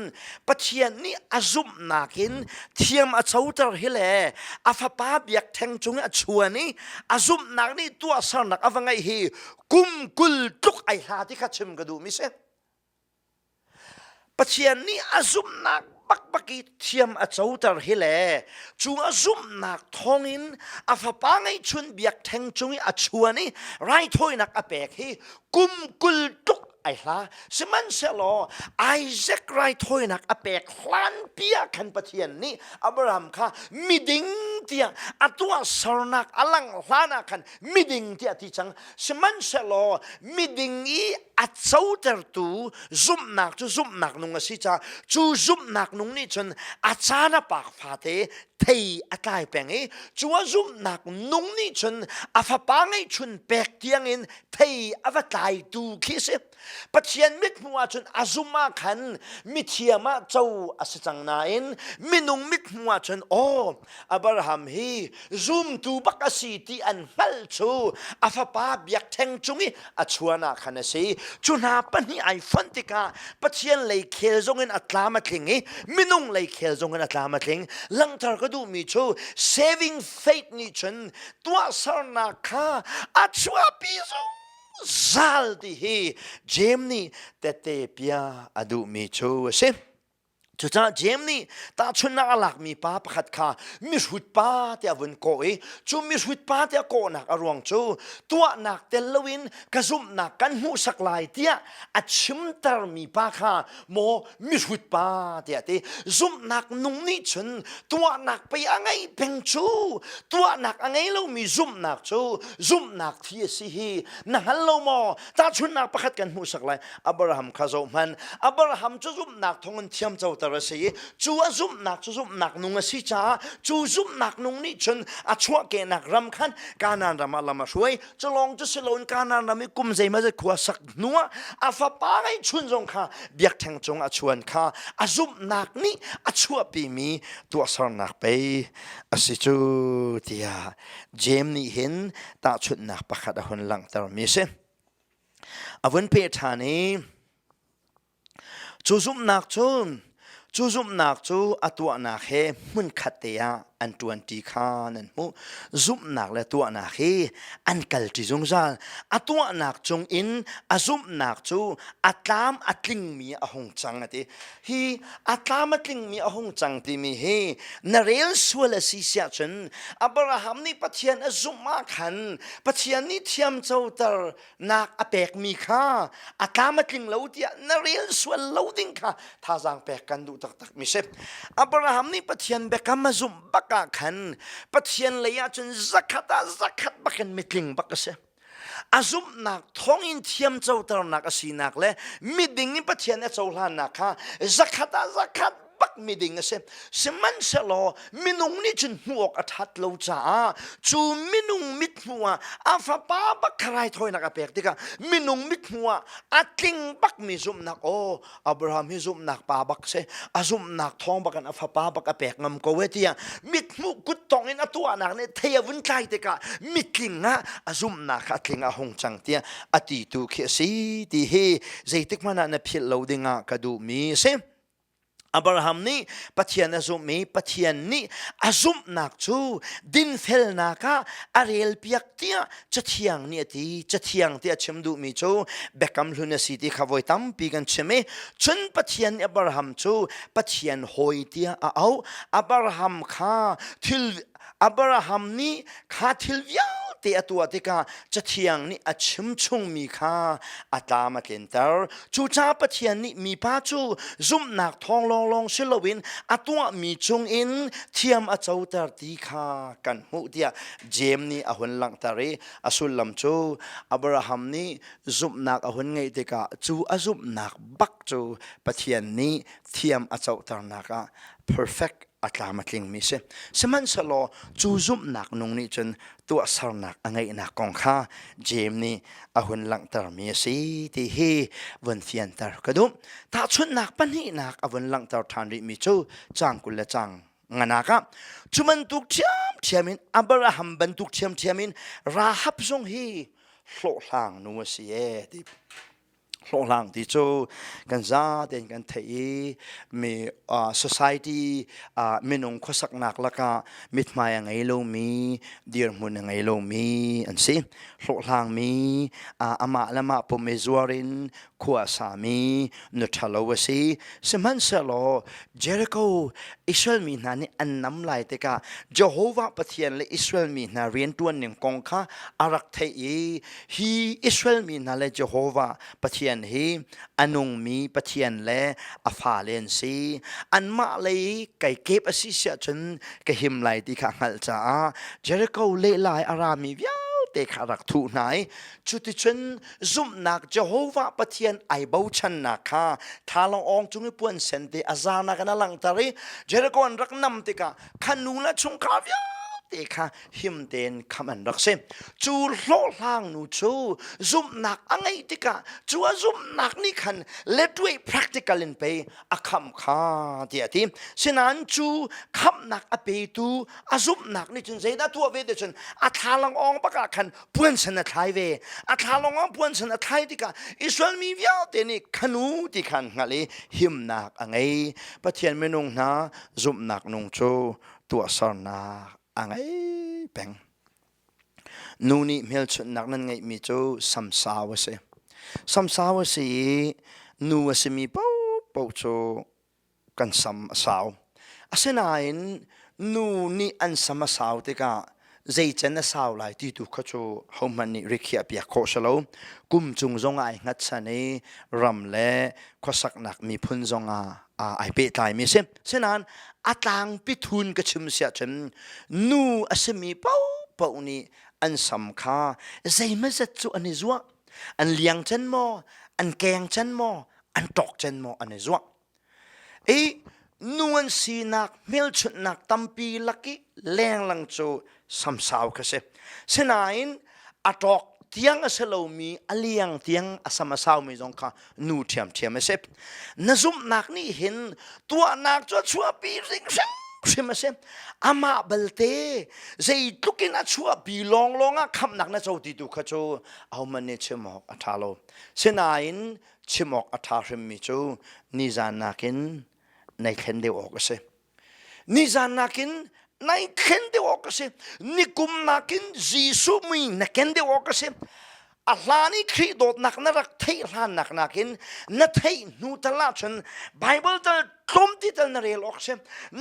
ปัจเจียนนี่อาจุมนักเองเทียมอาเจ้าตาเฮเลฟ้าป้าเบียกแทงจงอาชวนนี่อาจุมนักนี่ตัวสารนักว่าไงเฮกุมกุลทุกไอหาที่ข้าชิมก็ดูมิเซ่ปัจเจียนนี่อาจุมนักปักกี้เทียมอาเจ้าตาเฮเลจูอาจุมนักทองอินฟ้าป้าไงชวนเบียกแทงจงอาชวนนี่ไรถอยนักเปกเฮกุมกุลทุกไอ้ละสมันเสลอไอแซคไรถอยนักอเปกคลานเปียขันปะเทียนนี่อับราฮัมค่ะมิดิงเตียอัตัวสรนักอลังลานักขันมิดิงเตียที่จังสมันเสลอมิดิงอีอัดเจ้าเตอร์ตูซุ่มนักจูซุ่มนักนุ่งสิจ้าจูซุ่มนักนุ่งนี่จนอาจารย์ปากฟาเตเทียตายแปงจูว่าซุ่มนักนุ่งนี่จนอาฟ้าปังไอชนเปกเตียงอินเทียอาฟ้าตายดูคิดปัจเจียนมิดมัวจนอาซุมาขันมิเทียมาเจ้าอาศัยจังนาอินมินุงมิดมัวจนโอ้อับราฮัม Abraham hi zoom tu bakasiti an hal chu afapa biak theng chungi achuana khanasi chuna pani ai fantika pathian lei khel zongin atlama thlingi minung lei khel zongin atlama thling langtar ka du mi chu saving faith ni chen tua sarna kha achua pi zal di hi Jamni tete pia adu mi chu se chuta Jamni ta chunna alak mi pa pakhat kha mishut pa te avun ko e chu mishut pa te ko nak arwang chu tua nak telowin kazum nak kan hu saklai tia achimtar mi pa kha mo mishut pa te zum nak nung ni chun tua nak pe angai peng chu tua nak angai lo mi zum nak chu zum nak thi si hi na hallo mo ta chunna pakhat kan hu saklai Abraham khazo man Abraham chu zum nak thongun thiam chau rasi chu azum nak nung si cha chu zum nak nung ni chun a chua ke nak ram khan kanan ram lama shuai chalong chu silon kanan ram kum zai ma je khwa sak nuwa a fa pa ngai chun jong kha biak thang chong a chuan kha azum nak ni a chua pi mi tu asar nak pe asi chu tia jem ni hin ta chut nak pakhat a hun lang tar mi se avun pe thani chu zum nak chun chu zum nak chu atua nak he mun khatea an 20 khan an mu zum nak le tua nak he an kal ti jong zal atua nak chung in azum nak chu atlam atling mi a hong chang ati hi atlam atling mi a hong chang ti mi he na rel swala si sia chen Abraham ni pathian azum ma khan pathian ni thiam chau tar nak apek mi kha atlam atling lo tia na rel swal lo ding kha tha jang pek kan du tak tak mi se Abraham ni pathian bekam azum ka khan pathian leya chun zakat bakan mitling bakase azum nak thongin thiam chau tar nak asinak le miding ni pathian a chaulan nak kha zakat bak miding ase seman selo minung ni chun huok athat lo cha chu minung mit huwa afa pa bakrai thoi nak apek tika minung mit huwa atling bak mi zum nak o Abraham hi zum nak pa bak se azum nak thong bakan afa pa bak apek ngam ko wetia mit mu kut tong in atua nak ne theyavun kai tika mitling nga azum nak atling a hong chang tia ati tu khe si ti he zeitik mana na phil lo dinga kadu mi se Abraham ni pathian azum mi pathian ni azum nak chu din fel naka arel piak tia chathiang ni ati chathiang tia chimdu mi chu bekam luna city khawoi tam pi gan cheme chun pathian Abraham chu pathian hoi tia a au Abraham kha thil Abraham ni kha thil viau te atua te ka chathiang ni achim chung mi kha atama kentar chu cha pathian ni mi pa chu zum nak thong long silowin atua mi chung in thiam a chautar ti kha kan hu dia jem ni ahun lang tare asul lam chu Abraham ni zum nak ahun ngei te ka chu azum nak bak chu pathian ni thiam a chautar naka perfect atlamatling mi se seman salo chu zum nak nung ni chen tu asar nak angai na kong kha jem ni ahun lang tar mi si ti hi wan fian tar kadum ta chun nak pan hi nak avun lang tar than ri mi chu chang kul la chang nganaka chuman tuk chiamin Abraham ban tuk chiamin rahab song hi hlo hlang nu si e ti hlo hlang ti chu kan za den kan thei mi society minung khosak nak laka mitmaya ngai lo mi dir mun ngai lo mi an si hlo hlang mi ama lama po mezuarin khua sami nu thalo wasi seman selo Jericho Israel mi na ni annam lai te ka Jehovah pathian le Israel mi na rian tuan ning kong kha arak thei hi Israel mi na le Jehovah pathian hi anung mi pathian le afa len si anma le kai kep asi sia chen ka him lai ti kha ngal cha Jericho le lai arami viau te kharak thu nai chuti chen zum nak Jehovah pathian ai bau chan na kha thalong ong chung puan sen te azana kana lang tari Jericho an rak nam te ka khanu la chung kha viau เตค่ะหิมเดนคำอันรักเซจูโลล่างนูจูซุมหนักอะไรติกะจูซุมหนักนี่คันเล็ดด้วย practical in ไปอาคำข้าที่อาทิฉะนั้นจูคำหนักอเปตูอาซุมหนักนี่จนใจได้ตัวเวเดชนอาทาลังองประกาศคันปวนชนะไทยเวอาทาลังองปวนชนะไทยติกะอิสราเอลมีวิญเตนี่ขนูติคันงาลีหิมหนักอะไรปะเทียนเมนงนาซุมหนักนงจูตัวสารนาอะไรเป็งนูนี่เมลชุดนักนั้นไงมีจูสัมสาวเสสัมสาวเสนูสมีเป้าเป้าจูกันสัมสาวอาเซนายนูนี่อันสัมสาวติกาใจเจนสาวไลที่ถูกเขาจูหอมันนี่ริกเขียบอยากโคชโลกุมจุงจงไองัดชนีรำเล่ขสักนักมีพุนจงไอเปตายมีเสเช่นนั้นอาตังปิทุนกระชิมเสียจนนูอาเซมีเป้าเป้านี่อันสำคัญใจมันจะจูอันนี้จัวอันเลี้ยงจันโมอันแกงจันโมอันตอกจันโมอันนี้จัวนูอันสีนักเมลชุดนักตั้มปีลักกี้แรงลังจูสัมสาวกันเสเช่นนั้นอาตอกเตียงอาเซโลมีอเลียงเตียงอาสมาสาวมีจงค่ะนูเทียมเสนซุมนักนี่เห็นตัวนักจะชัวปีริงใช่ไหมเสอามาเบลเต้ใจทุกินอาชัวปีลองคำนักนะเจ้าติดูขจูเอามันเนี่ยชิมอกอัฐาโลเช่นนั้นชิมอกอัฐาริมิจูนิจานักินในเข็นเดียวออกเสนิจานักินในเข็นเดียวออกเสนิกุมนักินจีสุมีในเข็นเดียวออกเสอัลลานี่คริโดดนักนักเที่ยนักกินนัทเที่นูตลาดฉันไบเบิลจะตรมที่จะนเรลอกเส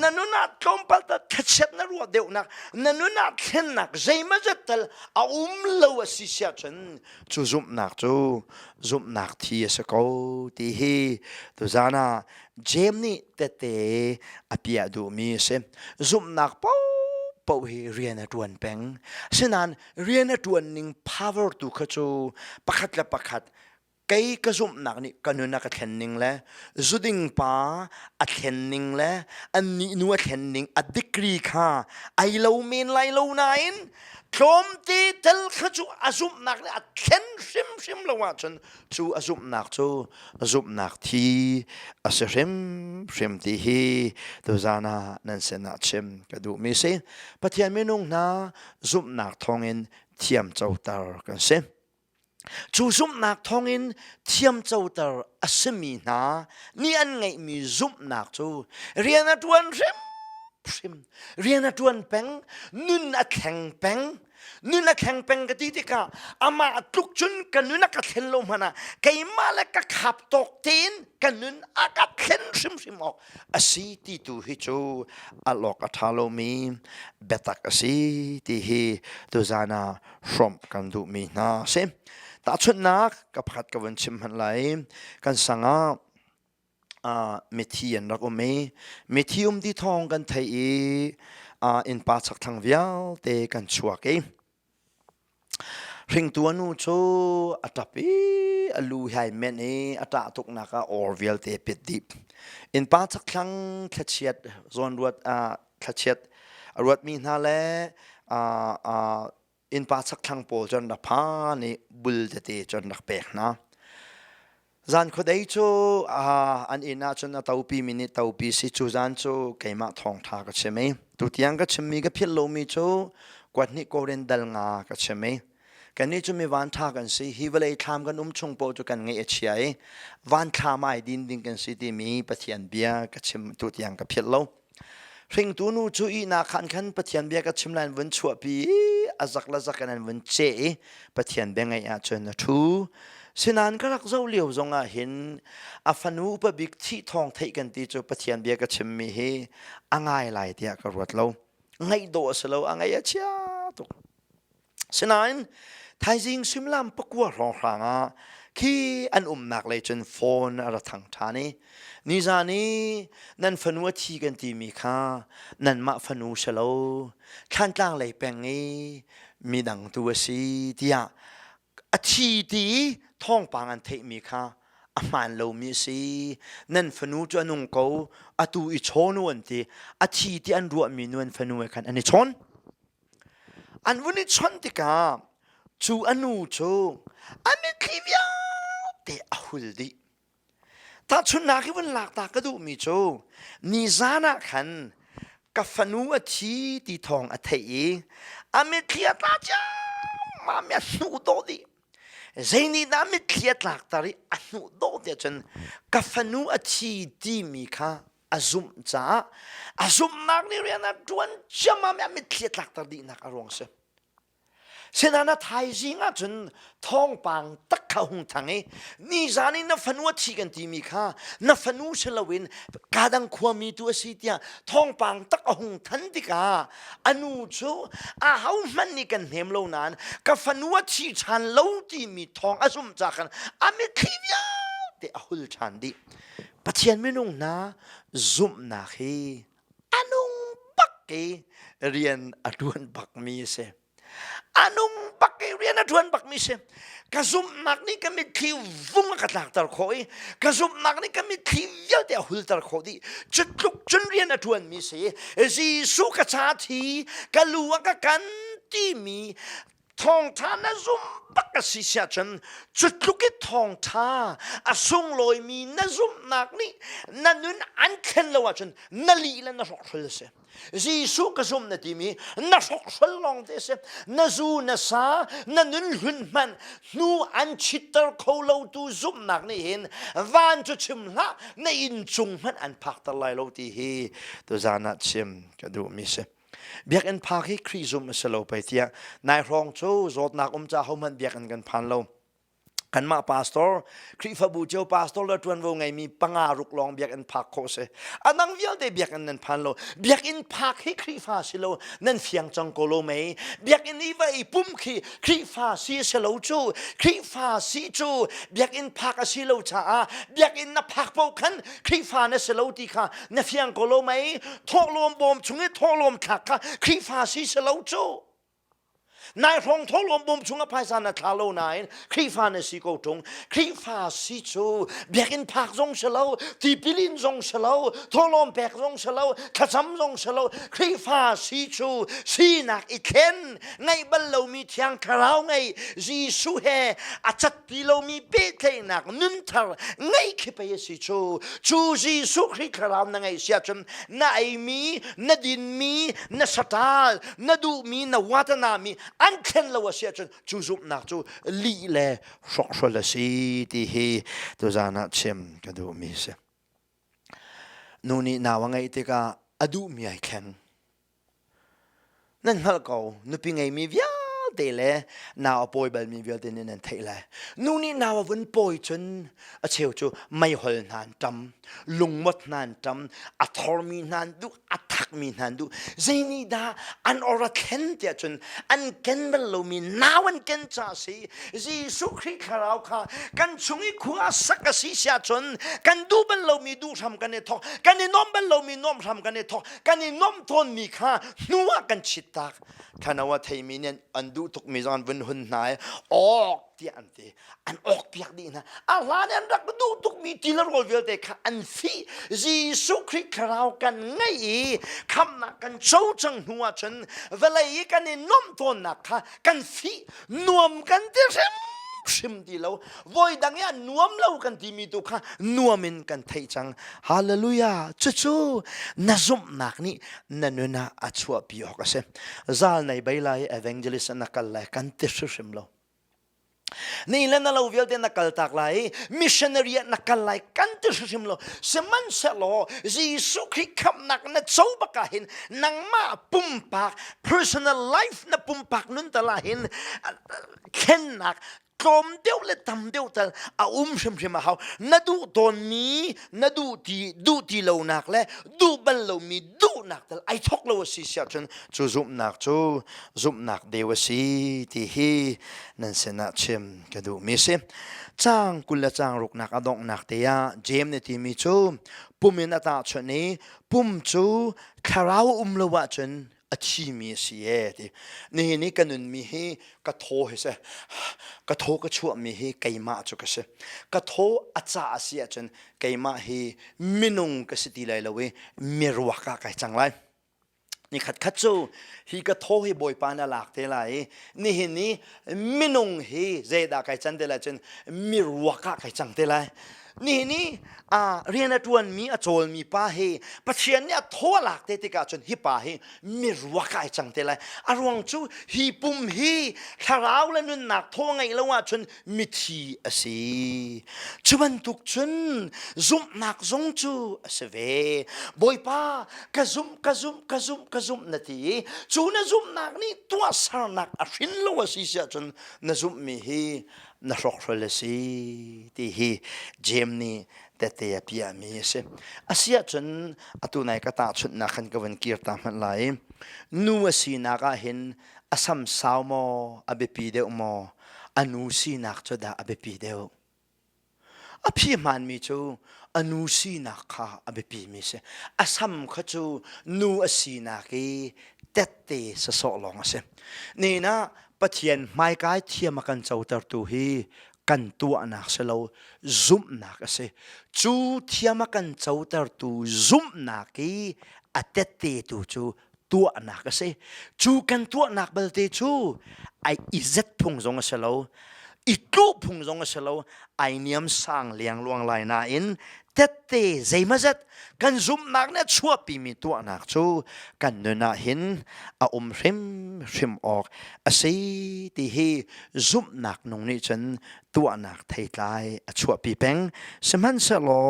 นันนุนัดตรมปัลจะทัชนรัวเดียวนักนันนุนัดเข็นนักใจมันจะตลเอาเลวสิเสียฉันจูซุมนักที่สกอที่ฮีตัวจานาเจมนี่เตอภิยดูมีเสซุมนักเป้าเรียนตัวเป็งฉะนั้นเรียนตัวนิ่ง power ตุขจูประคัดและประคัดไกกระซุมนักนี่กันนักเทนนิงและจุดิงป้าอัเทนนิงและอันนี้นัวเทนนิงอัดิกรีค่ะไอเราเมนไลเรานายนคลมตีเตลขจูอาซุมนักเนี่ยอัเทนชิมละว่าจนจูอาซุมนักที่อาศัยชิมที่ฮีตัวจานานั่นเสนาชิมกระดูมีเสปะเทียนเมนุงนาซุมนักทองอินเทียมเจ้าตากันเสจูซุมนักทองอินเทียมเจ้าตาอาศมีนานี่อันไงมีซุมนักจูเรียนตัวชิมเรียนตัวเป็งนุนอักแข็งเป็งนุนอักแข็งเป็งกติติกาอามาตุกจุนกันนุนอักเข็นลมหนะไกมาเล็กขับตกตีนกันนุนอักเข็นชิมออกอาศัยที่ตัวฮิจูอัลลอกอัฐาโลมีเบตักอาศัยที่ฮีตัวจานาชมกันดูมีนาเซตาชุนนักกับขัดกับวันชิมหันไหลกันสังอาเมทียนรักอเมทีที่ทองกันไทยอินปาสักทางเวียลเตกันชัวเกริงตัวนู้โชอัตปีอลูไฮเมนอัตตุกนักออร์เวียลเตปิดดิบอินปาสักทางขเชียดโซนรวดขเชียดรวดมีนาเลอินปาสักทางโปจนดับพานี่บุลเตจนดักเปกนะจานคนใดจูอันอินาจนเตาปีมินิเตาปีสิจูจานจูเกี่ยมาทองทากันใช่ไหมตุติยังก็ใช่ไหมก็เพียรโลมีจูกว่านี้ก็เรียนดัลงากันใช่ไหมกันนี้จูมีวันทากันสิฮิวเลยทำกันชงโปจูกันไงเอชไอวันทาไม่ดินกันสิที่มีปะเทียนเบียกันใช่ตุติยังก็เพียรโลริงตัวนู้จูอีนาขันปะเทียนเบียกันใช่ไหมวันชัวปีอาจักละจักกันวันเจปะเทียนเบียไงอาจจะทูฉะนั้นก็รักเจ้าเหลียวจงเห็นอาฟันูปบิกที่ทองไทยกันตีจูปะเทียนเบียกชิมมีเฮอ่างไงไหลเดียกรวดเราไงโดสเราอ่างไงเชียตุฉะนั้นไทยจริงซิมลามปกวัวรองรังคีอันนักเลยจนโฟนอะไรทางทานี่นิจานี่นั่นฟันูที่กันตีมีค่านั่นมาฟันูเชลขันกลางเลยแปงงี้มีดังตัวสีเดียอาชีดีท่องปางอันเทมีค่าอามันเรามีสีนั่นฟันูจวนงกูอาตูอิชอนวันทีอาชีดีอันรัวมีนวลฟันูกันอันนี้ชน อันวันนี้ฉันติกาจูอนุจูอันนี้คลิปยาเตะหุลดีถ้าชุนนักวันหลักตากระดูมีจูนิจานะขันกับฟนูอชีตีทองอัฐยีอเมริกาตาจ้ามาเมียนูโดดีเจนี่น้ำมิเคลียร์หลักตารีอนุโดดจนกับฟนูอชีดีมีค่ะอาซุมจ้าอาซุมนักนี่เรียนนะจวนจะมาเมียมิเคลียร์หลักตารีนักอารมณ์เสียเช่นนั้นไทยจริงอ่ะจนท้องปังตักเขาหงทางนี่จานี่นับฟนูอชีกันดีมีค่ะนับฟนูเชลวินการดังความมีตัวสิทธิ์ท้องปังตักหงทันติกาอนุจูอาเฮามันนี่กันเหมโลนานกับฟนูอชีชันโลที่มีท้องอาซุมจ้ากันอเมริกาเตะหุลชันดีปัจจัยไม่นุ่งนะซุมนาคีอนุปักเกเรียนอดวนปักมีเสอนุปักเกเรียนอดวนปักมีเสกระซุมนักนี่ก็มีคิวฟุ้งกระตักตะโคยกระซุมนักนี่ก็มีคิวเยอะแต่หุลตะโคดีจุดลุกจนเรียนอดวนมีเสจีสุกชาทีกะลัวกะกันที่มีทองทานะซุมปักกสิเสียจนจุดลุกทองทาอาซุงลอยมีนะซุมนักนี่นั่นนุนอันเข็นละว่าจนนั่นลีและนั่นสกลเสจีสุกซุมนาทีมีนั่นสกลลองเตเสนั่นซูนั่นสานั่นนุนหุ่นมันนูอันชิตร์เขาเราตูซุมนักนี่เห็นวันจุดชิมละในอินจุงมันอันพักตะไลเราที่เฮตัวจานัดชิมก็ดูมิเสเบียกอันพาให้ครีซุมสโลไปเทียนายรองโจจดนักจ่าเขามันเบียกอันกันพันโลกันมาพาสตอร์ครีฟบูเจ้าพาสตอร์แล้วทวนวงไงมีปังอารุกลองเบียกอันพักโคเสอันนั้นวิลเดเบียกอันนั้นพันโลเบียกอันพักให้ครีฟาสิโลนั่นเฟียงจังโกโลไม่เบียกอันนี้ไว้ปุ่มครีฟาสิสโลจูครีฟาสิจูเบียกอันพักสิโลจ้าเบียกอันนับพักโปกันครีฟาเนสโลตีค่ะนั่นเฟียงโกโลไม่ทอลมบอมชงให้ทอลมขักค่ะครีฟาสิสโลจูนายรองทอลมบุมชุงอภัยสานัทาโลนายครีฟาเนสิโกตงครีฟาสิจูเบียกินพักจงเชลาตีปิลินจงเชลาทอลมแปกจงเชลาขจำจงเชลาครีฟาสิจูสีนักอีเคนไงบัลโลมีเทียงคราวไงจีสุเฮอาจัดปิโลมีเปเทนักนุนทาร์ไงคิปเยสิจูจีสุคริคราวนังไงเสียจนนาไอมีนาดินมีนาสตาลนาดูมีนาวัฒนามีอันเข็นละว่าเสียจนจูซุปนักจูลีเล่สกสละสีที่เฮตัวจานัดเชมก็ดูมีเสนูนี่นาวไงติกาอดูมีไอเข็นนั่นฮัลโกนูปิงไงมีวิเตเลนาวปอยเบลมีวิลเตนนั่นเทเลนูนี่นาววันปอยจนอเชียวจูไม่หอลนานจำลุงมดนานจำอัทอร์มีนานดูอัทักมีนานดูเจนี่ดาอันอรเคนเตียจนอันเคนเบลโลมีนาวันเคนจ่าสีจีสุคริคาราวค่ะกันชงอีขวาสักสีเสียจนกันดูเบลโลมีดูทำกันเนทอกันนี่น้อมเบลโลมีน้อมทำกันเนทอกันนี่น้อมทนมีค่ะนัวกันชิดตากขณะว่าไทยมีเนี่ยอันดูทุกมีจานวันหุ่นนายออกที่อันที่อันออกเปียกดีนะอะไรเนี่ยรักดูทุกมีที่ละรอเวลเด็กอันฟีจีสุคริคราวกันไงคำนักกันโชว์จังหัวฉันเวลาอีกันนี่น้อมทนนักค่ะกันฟีนวมกันเต็มชิมดีแล้ววัยดังนี้นวมเล่ากันที่มีตัวค่ะนวมินกันไทยจังฮาเลลูยาจู่ๆน่าซุ่มนักนี่นั่นน่ะอัจฉริยะก็เสียซาลในใบลายเอเวนเจลิสนักเลยกันเตชิมแล้วนี่แหละนั่นเราเวลเดนักตักไลมิชชันนารีนักไลกันเตชิมแล้วสมันเสลอจีสุขิคำนักนั่นโซ่บักเห็นนังมาปุ่มปาก personal life นั่นปุ่มปากนั่นแต่ละเห็นเข็นนักกลมเดียวเลยทำเดียวแต่เอาชิมมาเขานาดูตอนนี้นาดูที่เราหนักเลยดูบัลเรามีดูหนักแต่ไอ้ทอกเราสิเสียจนจูซุปหนักเดียวสิที่เฮนั่นเสนาชิมก็ดูมีสิจ้างกุลจ้างรุกหนักอดองหนักเตียเจมในที่มีจูปุ่มมินตาชนี้ปุ่มจูคาราวละวะจนอชีมีเสียทีนี่กันนุนมีให้กระโถให้เสกระโถก็ชั่วมีให้ไก่มาจุกเสกระโถอาจารย์เสียจนไก่มาให้มินุงก็สิตีเลยละเว้มีรัวกะไก่จังไร นี่ขัดขัดจูฮีก็โทให้บอยปานาหลักเทไลนี่เห็นนี่มินงฮีเจดาไกจันเทไลจนมีรัวกะไกจังเทไลนี่เรียนจวนมีอโจลมีป้าเฮปัจเจียนเนี่ยโทหลักเทติกาจนฮิป้าเฮมีรัวกะไกจังเทไลอารวงจูฮีปุ่มฮีทาราวและนุนหนักโทไงแล้วว่าจนมิทีอสีจวนทุกจนซุมหนักซงจูเสเวบอยป้ากะซุมนาทีจูนซุมหนักนี่ตัวสารหนักอรินโลวสิเสียจนนซุมมีฮีนรกทรสีที่ฮีเจมนี่แต่เตียพิอามีเสอาเสียจนอตุนัยกตาชุดนักขันกวนกีร์ตามมันไหลนัวสีนักเห็นอาสัมสาวโมอเบปีเดวโมอนุสีนักจุดาอเบปีเดวอภิมันมีจูอนุสีนักข้าอเบปีมีเสอาสัมขจูนัวสีนักเตเตสสอลองเสนี่นะปะเทียนไม่กายเทียมกันเจ้าตรตูฮีกันตัวนักเสลาซุมนักเสจูเทียมกันเจ้าตรตูซุมนักอเตเตตูจูตัวนักเสจูกันตัวนักเบลเตจูไออิเซตพงจงเสลาอีกพงจงเสลาไอเนียมสร้างเลี้ยงลวงลายนาอินเตเตใจมาจัดกันซุมนักเนี่ยชัวปีมีตัวนักจูกันเนินหินริมออกสิที่ฮีซุมนักนงนี่ฉันตัวนักไทยไลชัวปีเป็งสมันเสลอ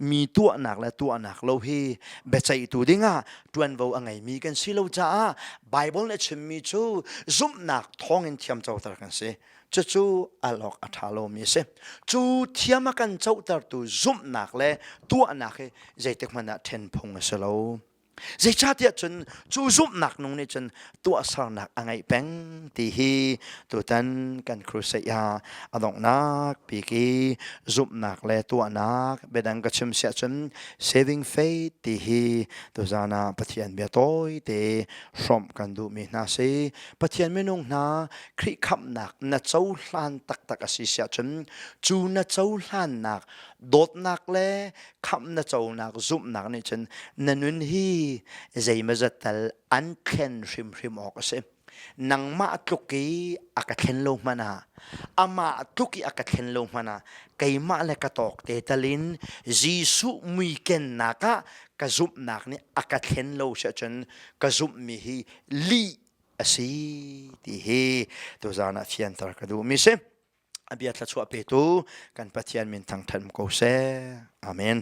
มีตัวนักและตัวนักโลฮีเบใจตัวดิ้งตวนว่าไงมีกันสิโลจ้าไบเบิลเนี่ยฉันมีจูซุมนักท้องอินเทียมเจ้าตระกันสิจูอลอกอัฐาโลมีเสจูเทียมกันเจ้าตระตูซุมนักและตัวนักใจเต็กมันเทนพงเสลอใจชาติจนจูซุมนักนงนี่จนตัวสารนักไงเป็งที่ฮีตัวตันกันครูเสียอดองนักปีกีซุมนักและตัวนักเบดังกระชิมเสียจน saving faith ที่ฮีตัวจานาปะเทียนเบียโต้เตสมกันดูมีนาเซปะเทียนไม่นงนาคริขับนักนัดเจ้าล้านตักสิเสียจนจูนัดเจ้าล้านนักโดดนักและคำนัดเจ้านักซุมนักนี่จนนันนุนฮีใจมาจัดแต่อันเข็นริมออกเสียนังมาตุกีอากาศเข็นลงมานะอามาตุกีอากาศเข็นลงมานะไกมาเลกตอกเตตลินจีสุมีเกนนักกะซุบนักนี่อากาศเข็นลงเสียจนกะซุบมีฮีลีสิที่ฮีตัวจานาเทียนตระกดูมิเสอเบียตละชัวเปตูกันปะเทียนมินทางทันโกเซอาเมน